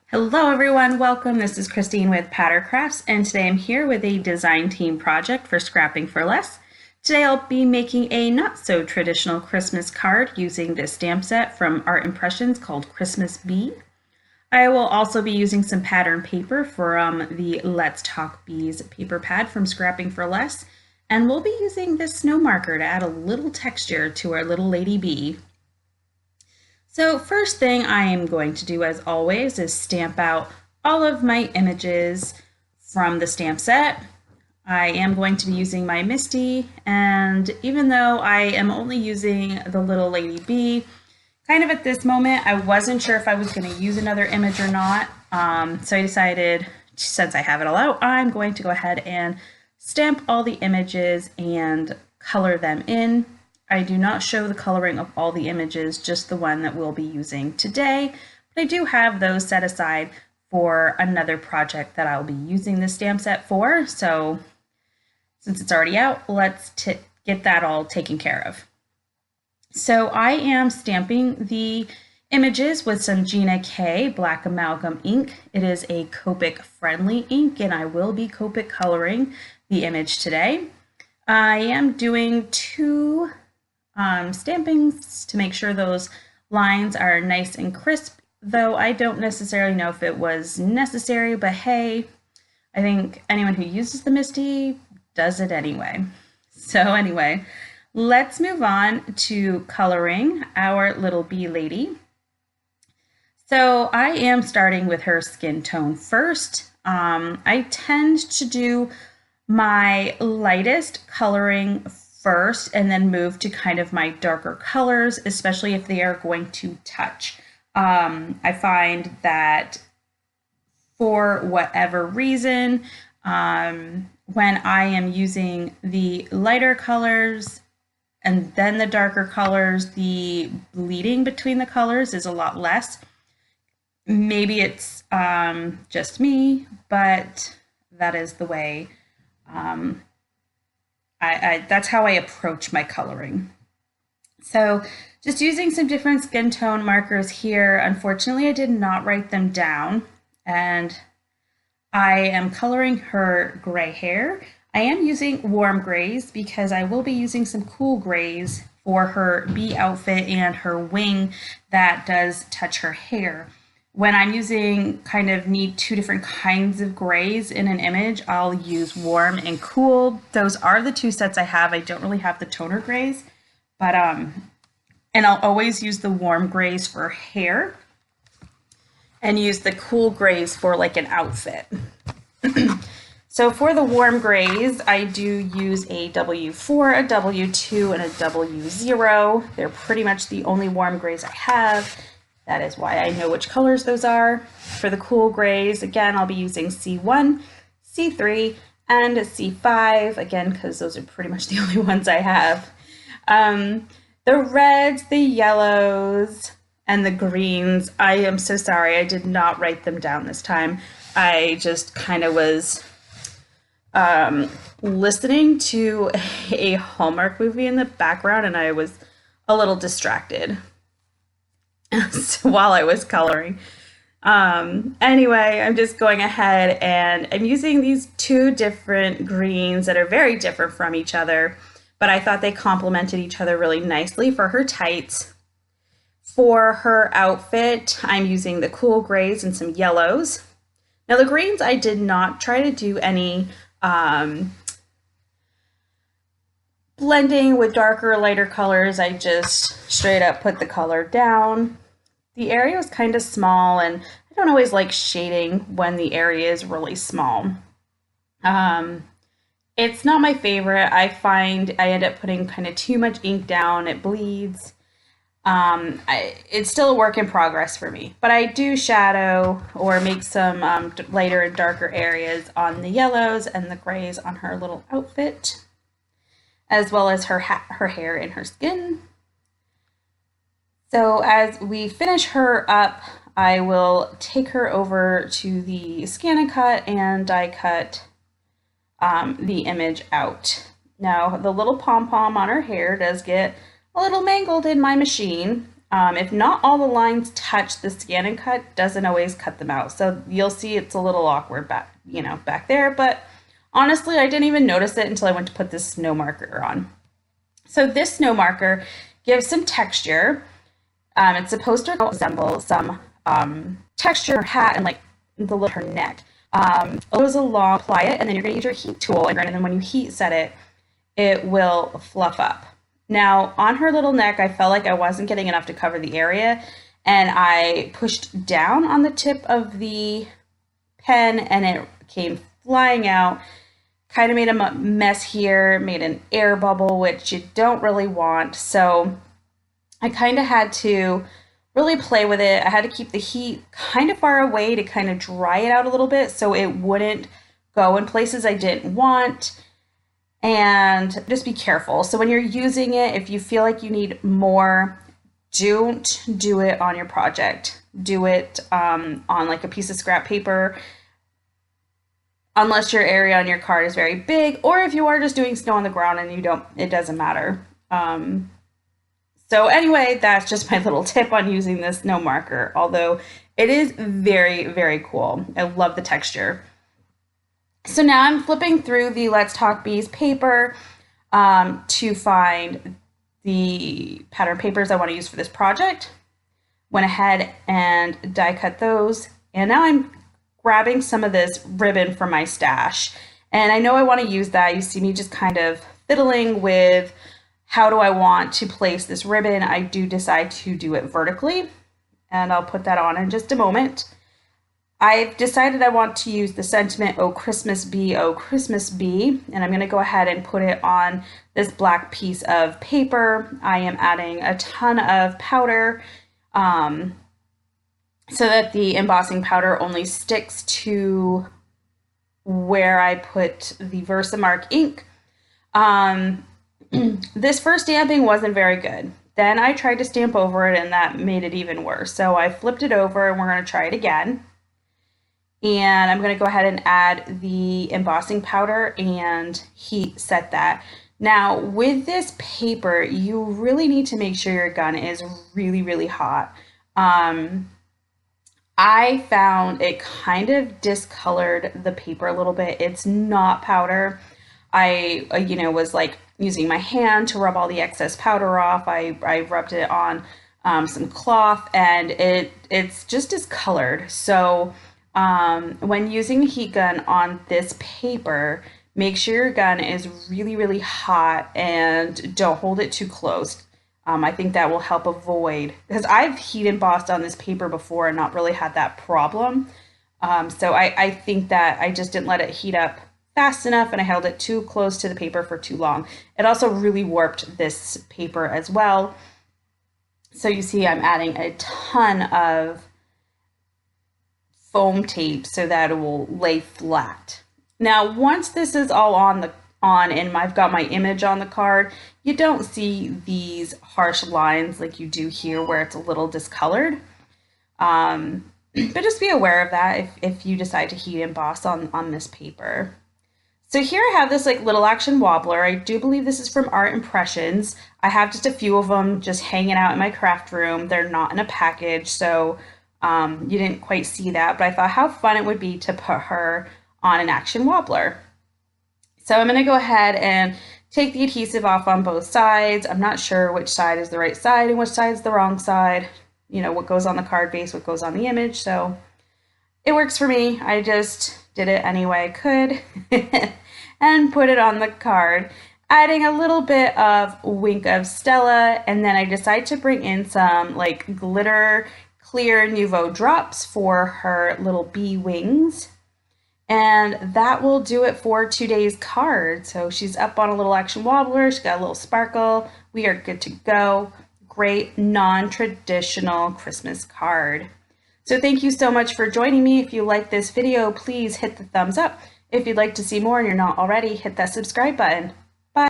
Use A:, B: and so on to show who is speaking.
A: Hello everyone, welcome. This is Christine with Patter Crafts, and today I'm here with a design team project for Scrapping for Less. Today I'll be making a not so traditional Christmas card using this stamp set from Art Impressions called Christmas Bee. I will also be using some pattern paper from the Let's Talk Bees paper pad from Scrapping for Less, and we'll be using this snow marker to add a little texture to our little lady bee. So first thing I am going to do, as always, is stamp out all of my images from the stamp set. I am going to be using my Misty, and even though I am only using the little lady bee, kind of at this moment, I wasn't sure if I was going to use another image or not. So I decided, since I have it all out, I'm going to go ahead and stamp all the images and color them in. I do not show the coloring of all the images, just the one that we'll be using today, but I do have those set aside for another project that I'll be using the stamp set for. So since it's already out, let's get that all taken care of. So I am stamping the images with some Gina K Black Amalgam ink. It is a Copic friendly ink, and I will be Copic coloring the image today. I am doing two stampings to make sure those lines are nice and crisp, though I don't necessarily know if it was necessary, but hey, I think anyone who uses the Misty does it anyway. So anyway, let's move on to coloring our little bee lady. So I am starting with her skin tone first. I tend to do my lightest coloring first and then move to kind of my darker colors, especially if they are going to touch. I find that for whatever reason, when I am using the lighter colors and then the darker colors, the bleeding between the colors is a lot less. Maybe it's just me, but that is the way that's how I approach my coloring. So just using some different skin tone markers here. Unfortunately, I did not write them down, and I am coloring her gray hair. I am using warm grays because I will be using some cool grays for her bee outfit and her wing that does touch her hair. When I'm using need two different kinds of grays in an image, I'll use warm and cool. Those are the two sets I have. I don't really have the toner grays, but and I'll always use the warm grays for hair and use the cool grays for like an outfit. So for the warm grays, I do use a W4, a W2, and a W0. They're pretty much the only warm grays I have. That is why I know which colors those are. For the cool grays, again, I'll be using C1, C3, and C5, again, because those are pretty much the only ones I have. The reds, the yellows, and the greens, I am so sorry, I did not write them down this time. I just kind of was listening to a Hallmark movie in the background, and I was a little distracted. So while I was coloring. Anyway, I'm just going ahead and I'm using these two different greens that are very different from each other, but I thought they complemented each other really nicely for her tights. For her outfit, I'm using the cool grays and some yellows. Now the greens, I did not try to do any blending with darker or lighter colors. I just straight up put the color down. The area was kind of small, and I don't always like shading when the area is really small. It's not my favorite. I find I end up putting kind of too much ink down. It bleeds. It's still a work in progress for me, but I do shadow or make some lighter and darker areas on the yellows and the grays on her little outfit, as well as her hair and her skin. So as we finish her up, I will take her over to the Scan-A-Cut and die cut the image out. Now the little pom-pom on her hair does get a little mangled in my machine. If not all the lines touch the scan and cut, doesn't always cut them out. So you'll see it's a little awkward back there, but honestly, I didn't even notice it until I went to put this snow marker on. So this snow marker gives some texture. It's supposed to resemble some texture hat and like the little her neck. It goes along, apply it, and then you're going to use your heat tool, and then when you heat set it, it will fluff up. Now, on her little neck, I felt like I wasn't getting enough to cover the area, and I pushed down on the tip of the pen, and it came flying out. Kind of made a mess here, made an air bubble, which you don't really want. So I kind of had to really play with it. I had to keep the heat kind of far away to kind of dry it out a little bit so it wouldn't go in places I didn't want. And just be careful. So when you're using it, if you feel like you need more, don't do it on your project. Do it on like a piece of scrap paper, unless your area on your card is very big, or if you are just doing snow on the ground and it doesn't matter. So anyway, that's just my little tip on using this snow marker, although it is very, very cool. I love the texture. So now I'm flipping through the Let's Talk Bees paper to find the pattern papers I want to use for this project. Went ahead and die cut those. And now I'm grabbing some of this ribbon from my stash. And I know I want to use that. You see me just kind of fiddling with how do I want to place this ribbon. I do decide to do it vertically, and I'll put that on in just a moment. I've decided I want to use the sentiment, "Oh Christmas Bee, oh Christmas Bee," and I'm going to go ahead and put it on this black piece of paper. I am adding a ton of powder so that the embossing powder only sticks to where I put the Versamark ink. This first stamping wasn't very good. Then I tried to stamp over it, and that made it even worse. So I flipped it over, and we're going to try it again. And I'm going to go ahead and add the embossing powder and heat set that. Now, with this paper, you really need to make sure your gun is really, really hot. I found it kind of discolored the paper a little bit. It's not powder. I, was like using my hand to rub all the excess powder off. I rubbed it on some cloth, and it's just discolored. So when using a heat gun on this paper, make sure your gun is really, really hot and don't hold it too close. I think that will help avoid, because I've heat embossed on this paper before and not really had that problem. So I think that I just didn't let it heat up fast enough, and I held it too close to the paper for too long. It also really warped this paper as well. So you see I'm adding a ton of foam tape so that it will lay flat. Now, once this is all on and I've got my image on the card, you don't see these harsh lines like you do here where it's a little discolored. But just be aware of that if you decide to heat emboss on this paper. So here I have this like little action wobbler. I do believe this is from Art Impressions. I have just a few of them just hanging out in my craft room. They're not in a package, so you didn't quite see that, but I thought how fun it would be to put her on an action wobbler. So I'm going to go ahead and take the adhesive off on both sides. I'm not sure which side is the right side and which side is the wrong side. You know, what goes on the card base, what goes on the image. So it works for me. I just did it any way I could and put it on the card, adding a little bit of Wink of Stella, and then I decided to bring in some like glitter clear Nouveau drops for her little bee wings. And that will do it for today's card. So she's up on a little action wobbler, she's got a little sparkle. We are good to go. Great non-traditional Christmas card. So thank you so much for joining me. If you like this video, please hit the thumbs up. If you'd like to see more and you're not already, hit that subscribe button.